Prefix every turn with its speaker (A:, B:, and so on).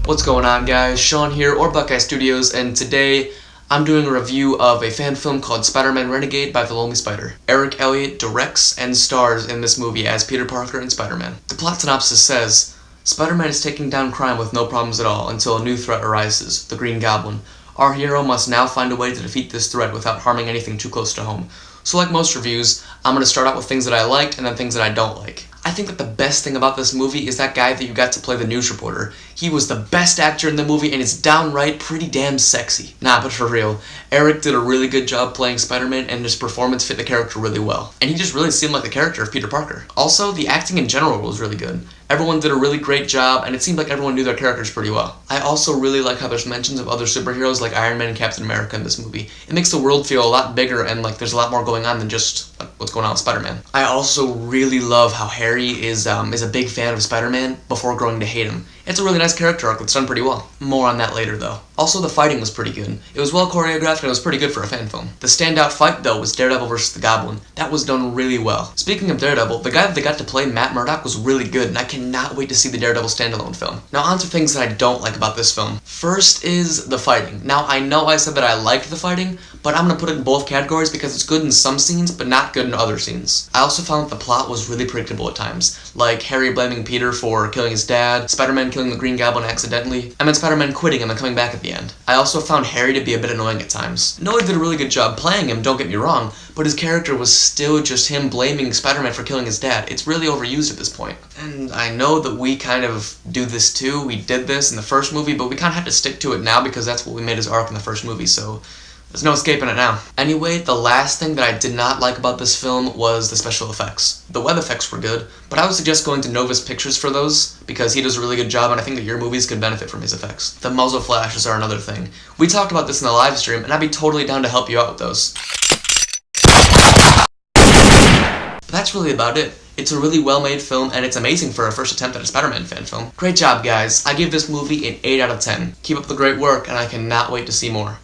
A: What's going on, guys? Sean here, or Buckeye Studios, and today I'm doing a review of a fan film called Spider-Man Renegade by TheLonelySpider. Eric Elliott directs and stars in this movie as Peter Parker and Spider-Man. The plot synopsis says, Spider-Man is taking down crime with no problems at all until a new threat arises, the Green Goblin. Our hero must now find a way to defeat this threat without harming anything too close to home. So like most reviews, I'm going to start out with things that I liked and then things that I don't like. I think that the best thing about this movie is that guy that you got to play the news reporter. He was the best actor in the movie and is downright pretty damn sexy. Nah, but for real, Eric did a really good job playing Spider-Man and his performance fit the character really well. And he just really seemed like the character of Peter Parker. Also, the acting in general was really good. Everyone did a really great job, and it seemed like everyone knew their characters pretty well. I also really like how there's mentions of other superheroes like Iron Man and Captain America in this movie. It makes the world feel a lot bigger and like there's a lot more going on than just what's going on with Spider-Man. I also really love how Harry is a big fan of Spider-Man before growing to hate him. It's a really nice character arc that's done pretty well. More on that later though. Also, the fighting was pretty good. It was well choreographed and it was pretty good for a fan film. The standout fight though was Daredevil vs. the Goblin. That was done really well. Speaking of Daredevil, the guy that they got to play Matt Murdock was really good and I cannot wait to see the Daredevil standalone film. Now on to things that I don't like about this film. First is the fighting. Now I know I said that I liked the fighting, but I'm gonna put it in both categories because it's good in some scenes but not good in other scenes. I also found that the plot was really predictable at times, like Harry blaming Peter for killing his dad, Spider-Man killing the Green Goblin accidentally, and then Spider-Man quitting and then coming back at the end. I also found Harry to be a bit annoying at times. Noah did a really good job playing him, don't get me wrong, but his character was still just him blaming Spider-Man for killing his dad. It's really overused at this point. And I know that we kind of do this too. We did this in the first movie, but we kind of have to stick to it now because that's what we made his arc in the first movie, so there's no escaping it now. Anyway, the last thing that I did not like about this film was the special effects. The web effects were good, but I would suggest going to Novus Pictures for those, because he does a really good job and I think that your movies could benefit from his effects. The muzzle flashes are another thing. We talked about this in the live stream, and I'd be totally down to help you out with those. But that's really about it. It's a really well-made film, and it's amazing for a first attempt at a Spider-Man fan film. Great job, guys. I give this movie an 8 out of 10. Keep up the great work, and I cannot wait to see more.